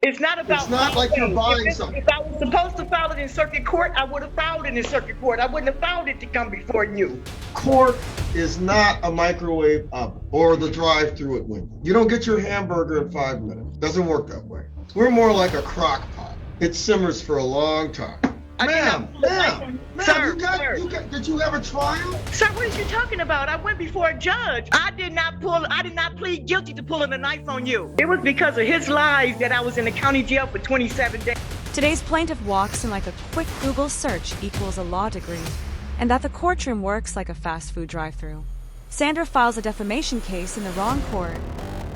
It's not about. It's not like you're buying something. If I was supposed to file it in circuit court, I would have filed it in circuit court. I wouldn't have filed it to come before you. Court is not a microwave oven or the drive-through at window. You don't get your hamburger in 5 minutes. Doesn't work that way. We're more like a crock pot. It simmers for a long time. Ma'am, Sir, did you have a trial? Sir, what are you talking about? I went before a judge. I did not plead guilty to pulling a knife on you. It was because of his lies that I was in the county jail for 27 days. Today's plaintiff walks in like a quick Google search equals a law degree, and that the courtroom works like a fast food drive-thru. Sandra files a defamation case in the wrong court,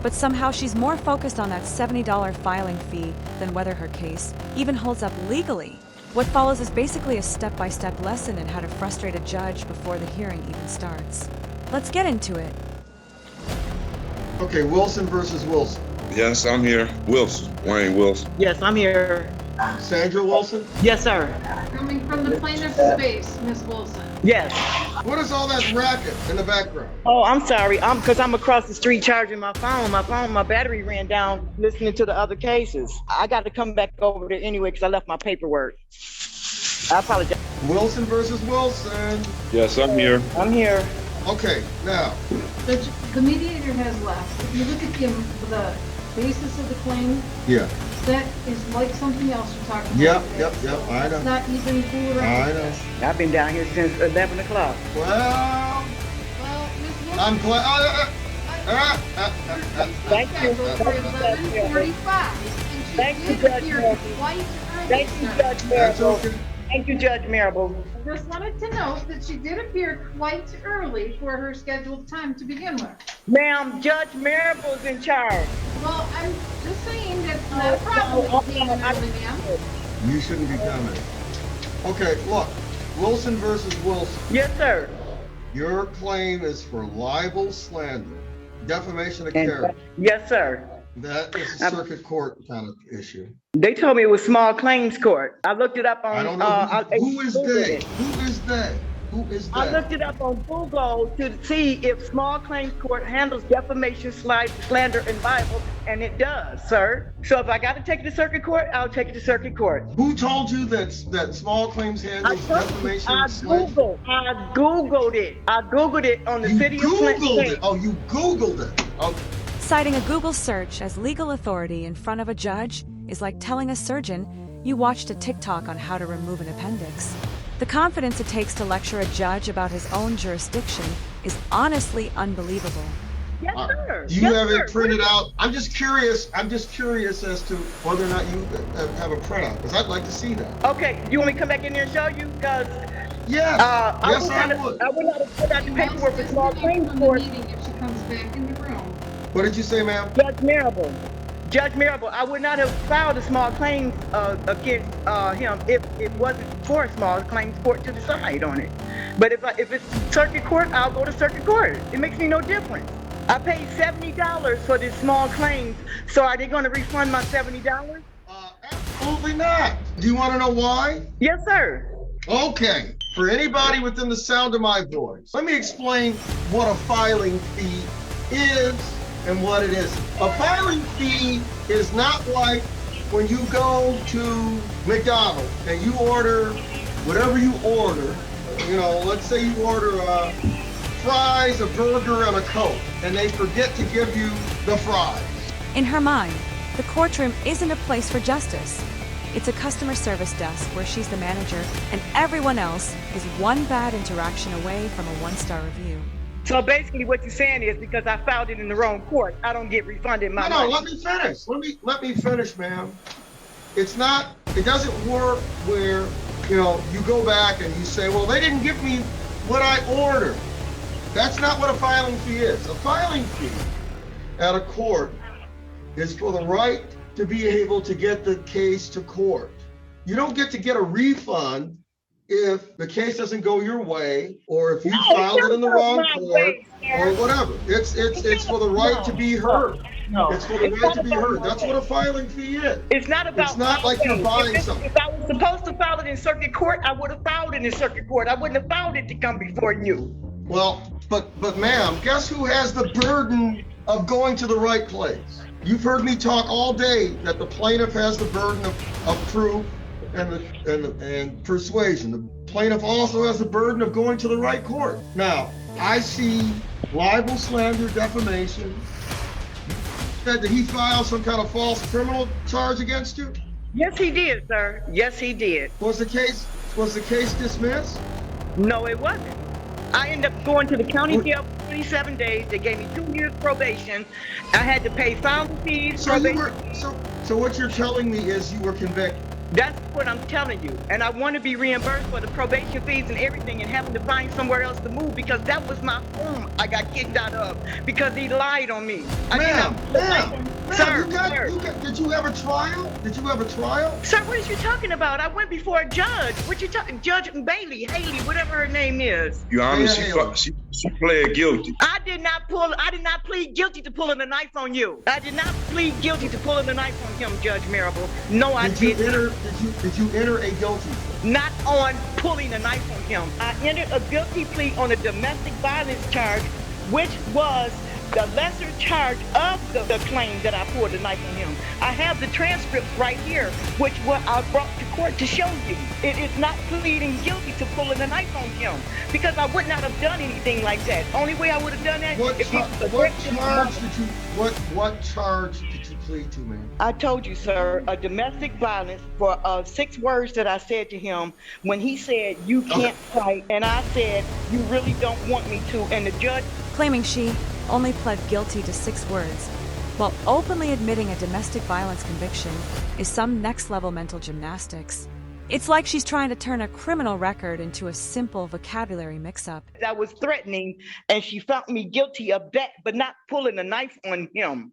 but somehow she's more focused on that $70 filing fee than whether her case even holds up legally. What follows is basically a step-by-step lesson in how to frustrate a judge before the hearing even starts. Let's get into it. Okay, Wilson versus Wilson. Yes, I'm here. Wilson, Wayne Wilson. Yes, I'm here. Sandra Wilson? Yes, sir. Coming from the plaintiff's space, Miss Wilson. Yes. What is all that racket in the background? Oh, I'm sorry. Because I'm across the street charging my phone. My battery ran down listening to the other cases. I got to come back over there anyway because I left my paperwork. I apologize. Wilson versus Wilson. Yes, I'm here. I'm here. Okay, now. The mediator has left. If you look at the basis of the claim, Yeah. that is like something else you're talking about. Yep, today. yep, I know. It's not even fool around. I with know. this. I've been down here since 11 o'clock. Well, Well, Miss Wilson. I'm glad. Thank you. For 11:45, Thank and you, she Judge did appear Murphy. quite early. Thank you, sir. Judge That's Marable. okay. Thank you, Judge Marable. Just wanted to note that she did appear quite early for her scheduled time to begin with. Ma'am, Judge Marable's in charge. Well, I'm just saying that's not a problem with being early, ma'am. You shouldn't be commenting. Okay, look. Wilson versus Wilson. Yes, sir. Your claim is for libel, slander, defamation of character. Yes, sir. That is a circuit court kind of issue. They told me it was small claims court. I looked it up on. I don't know who is Googled they? it. Who is they? Who is I they? looked it up on Google to see if small claims court handles defamation, slander, and libel, and it does, sir. So if I got to take it to circuit court, I'll take it to circuit court. Who told you that small claims handles defamation I and slander? Googled it. I Googled it on the You city of Clinton. Googled it. Oh, you Googled it. Okay. Citing a Google search as legal authority in front of a judge is like telling a surgeon you watched a TikTok on how to remove an appendix. The confidence it takes to lecture a judge about his own jurisdiction is honestly unbelievable. Yes, sir. Do you Yes, have sir. it printed out? I'm just curious as to whether or not you have a printout, because I'd like to see that. Okay, you want me to come back in there and show you? Because Yes. Yes, I would. I would not have put out the paperwork for small claims From the court. meeting if she comes back in the room. What did you say, ma'am? Judge Marable, I would not have filed a small claims against him if it wasn't for a small claims court to decide on it. But if it's circuit court, I'll go to circuit court. It makes me no difference. I paid $70 for this small claims, so are they going to refund my $70? Absolutely not. Do you want to know why? Yes, sir. Okay. For anybody within the sound of my voice, let me explain what a filing fee is and what it isn't. A filing fee is not like when you go to McDonald's and you order whatever you order. You know, let's say you order fries, a burger, and a Coke, and they forget to give you the fries. In her mind, the courtroom isn't a place for justice. It's a customer service desk where she's the manager and everyone else is one bad interaction away from a one-star review. So basically what you're saying is because I filed it in the wrong court, I don't get refunded my No, money. let me finish. Let me finish, ma'am. It doesn't work where, you go back and you say, well, they didn't give me what I ordered. That's not what a filing fee is. A filing fee at a court is for the right to be able to get the case to court. You don't get to get a refund if the case doesn't go your way, or if you filed it in the wrong court, or whatever. It's for the right to be heard. It's for the right to be heard. That's what a filing fee is. It's not about. It's not like you're buying something. If I was supposed to file it in circuit court, I would have filed it in circuit court. I wouldn't have filed it to come before you. Well, but ma'am, guess who has the burden of going to the right place? You've heard me talk all day that the plaintiff has the burden of proof and persuasion. The plaintiff also has the burden of going to the right court. Now, I see libel, slander, defamation. Did he file some kind of false criminal charge against you? Yes, he did, sir. Yes, he did. Was the case dismissed? No, it wasn't. I ended up going to the county jail for 27 days. They gave me 2 years probation. I had to pay filing fees. So what you're telling me is you were convicted. That's what I'm telling you. And I want to be reimbursed for the probation fees and everything and having to find somewhere else to move because that was my home I got kicked out of because he lied on me. Ma'am, Sir, did you have a trial? Did you have a trial? Sir, what are you talking about? I went before a judge. What you talking? Judge Haley, whatever her name is. Your Honor, Yeah, she pled guilty. I did not plead guilty to pulling a knife on you. I did not plead guilty to pulling a knife on him, Judge Marable. No, I did not. Did you enter a guilty plea? Not on pulling a knife on him. I entered a guilty plea on a domestic violence charge, which was the lesser charge of the claim that I pulled a knife on him. I have the transcript right here, which what I brought to court to show you. It is not pleading guilty to pulling a knife on him because I would not have done anything like that. Only way I would have done that What if he was a what charge did you plead to, man? I told you, sir, a domestic violence for 6 words that I said to him when he said, you can't fight, and I said, you really don't want me to, and the judge... Claiming she only pled guilty to 6 words, while openly admitting a domestic violence conviction is some next-level mental gymnastics. It's like she's trying to turn a criminal record into a simple vocabulary mix-up. I was threatening, and she found me guilty of that, but not pulling a knife on him.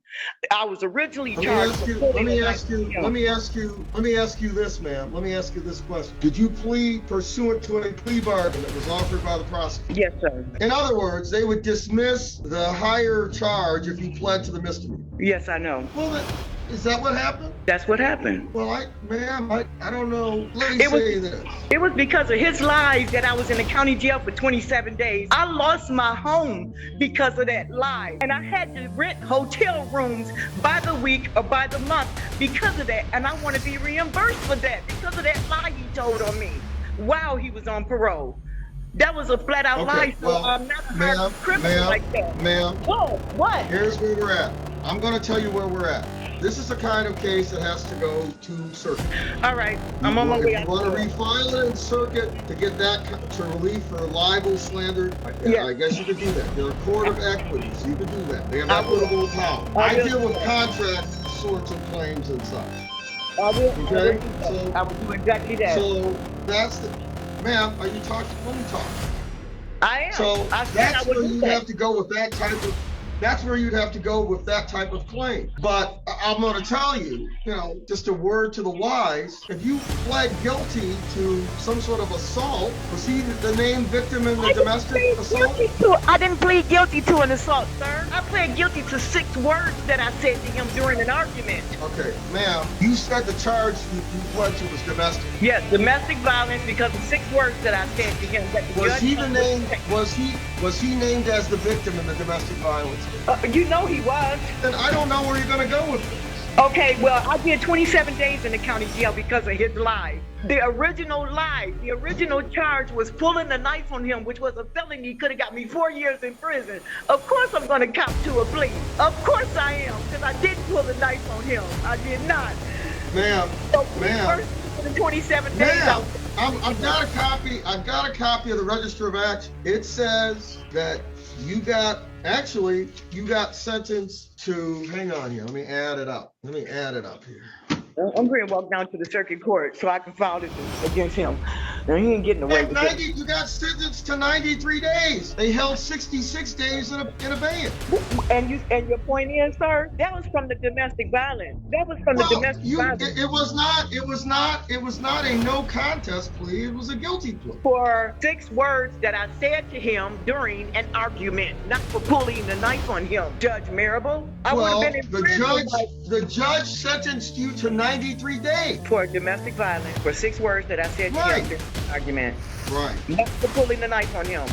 I was originally charged with pulling a knife on him. Let me ask you this, ma'am. Let me ask you this question. Did you plead pursuant to a plea bargain that was offered by the prosecutor? Yes, sir. In other words, they would dismiss the higher charge if you pled to the misdemeanor. Yes, I know. Well, is that what happened? That's what happened. Well, I don't know. Let me say this. It was because of his lies that I was in the county jail for 27 days. I lost my home because of that lie. And I had to rent hotel rooms by the week or by the month because of that. And I want to be reimbursed for that because of that lie he told on me while he was on parole. That was a flat out lie, so well, I'm not a hard criminal like that. Ma'am, Whoa, what? here's where we're at. I'm going to tell you where we're at. This is the kind of case that has to go to circuit. All right, I'm on my way out. If you want to refile it in circuit to get that to relief for libel, slander, Yeah. I guess you could do that. They're a court of equities. You could do that. They have I will. equitable power. I I will. deal with contract sorts of claims and such. I will. Okay, I will do exactly that. So that's the, ma'am, are you talking? Let me talk. I am. So I said that's I would where do you that. have to go with that type of. That's where you'd have to go with that type of claim. But I'm going to tell you, just a word to the wise. If you pled guilty to some sort of assault, was he the named victim in the domestic assault? I didn't plead guilty to an assault, sir. I pled guilty to 6 words that I said to him during an argument. Okay, ma'am, you said the charge you pled to was domestic. Yes, domestic violence because of 6 words that I said to him. That the Was judge he the found name? was- Was he named as the victim in the domestic violence? You know he was. Then I don't know where you're going to go with this. Okay, well, I did 27 days in the county jail because of his lie. The original lie, the original charge was pulling a knife on him, which was a felony. Could have got me 4 years in prison. Of course I'm going to cop to a plea. Of course I am, because I didn't pull the knife on him. I did not. Ma'am, So ma'am. first 27 days. Ma'am, I've got a copy of the Register of Acts. It says that you got sentenced to, hang on here, let me add it up here. I'm going to walk down to the circuit court so I can file this against him. Now, he ain't getting away with it. You got sentenced to 93 days. They held 66 days in abeyance. And your point is, sir, that was from the domestic violence. That was from the domestic violence. It was not a no contest plea. It was a guilty plea. For 6 words that I said to him during an argument, not for pulling the knife on him. Judge Marable, I would have been in prison the judge sentenced you to 93 days. for domestic violence for 6 words that I said to him during an argument. Right. Not for pulling the knife on him.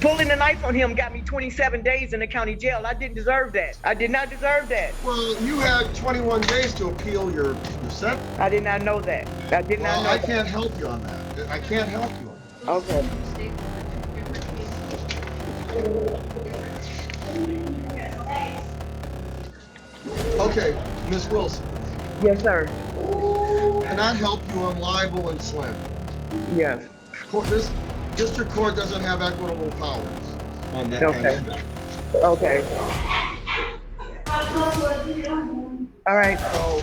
Pulling the knife on him got me 27 days in the county jail. I didn't deserve that. I did not deserve that. Well, you had 21 days to appeal your sentence. I did not know that. I did not Well, know I that. can't help you on that. I can't help you on that. Okay. Okay, Ms. Wilson, Yes, sir. cannot help you on libel and slander. Yes. This district court doesn't have equitable powers on that. Okay. Okay. All right. So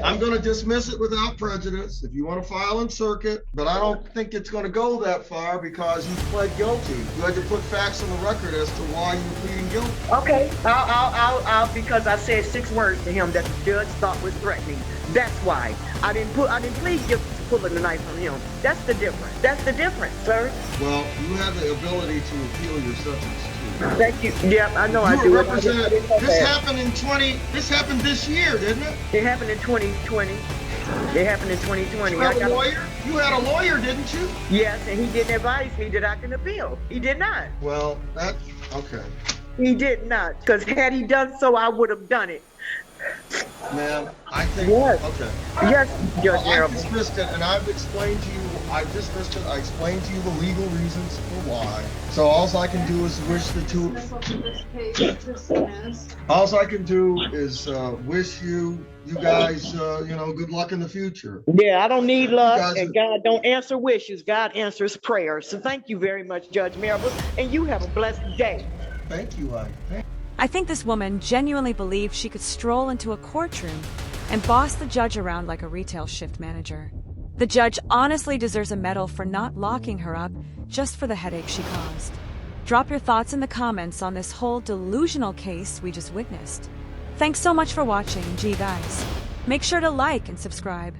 I'm going to dismiss it without prejudice if you want to file in circuit, but I don't think it's going to go that far because you pled guilty. You had to put facts on the record as to why you were pleading guilty. Okay. I'll because I said 6 words to him that the judge thought was threatening. That's why I didn't plead guilty to pulling the knife on him. That's the difference. That's the difference, sir. Well, you have the ability to appeal your sentence too. Thank you. Yeah, I know I You do. were I didn't represented. know This that. happened in 20. This happened this year, didn't it? It happened in 2020. It happened in 2020. You had a lawyer. You had a lawyer, didn't you? Yes, and he didn't advise me that I can appeal. He did not. Well, that okay, He did not. Because had he done so, I would have done it. ma'am. I think Yes. okay. Yes, Judge Well, I Marable. dismissed it, and I've explained to you. I dismissed it. I explained to you the legal reasons for why. So all I can do is wish the two. This case is dismissed. All I can do is wish you guys, good luck in the future. Yeah, I don't need luck, guys- and God don't answer wishes. God answers prayers. So thank you very much, Judge Marable, and you have a blessed day. Thank you, I think this woman genuinely believed she could stroll into a courtroom and boss the judge around like a retail shift manager. The judge honestly deserves a medal for not locking her up just for the headache she caused. Drop your thoughts in the comments on this whole delusional case we just witnessed. Thanks so much for watching, G guys. Make sure to like and subscribe.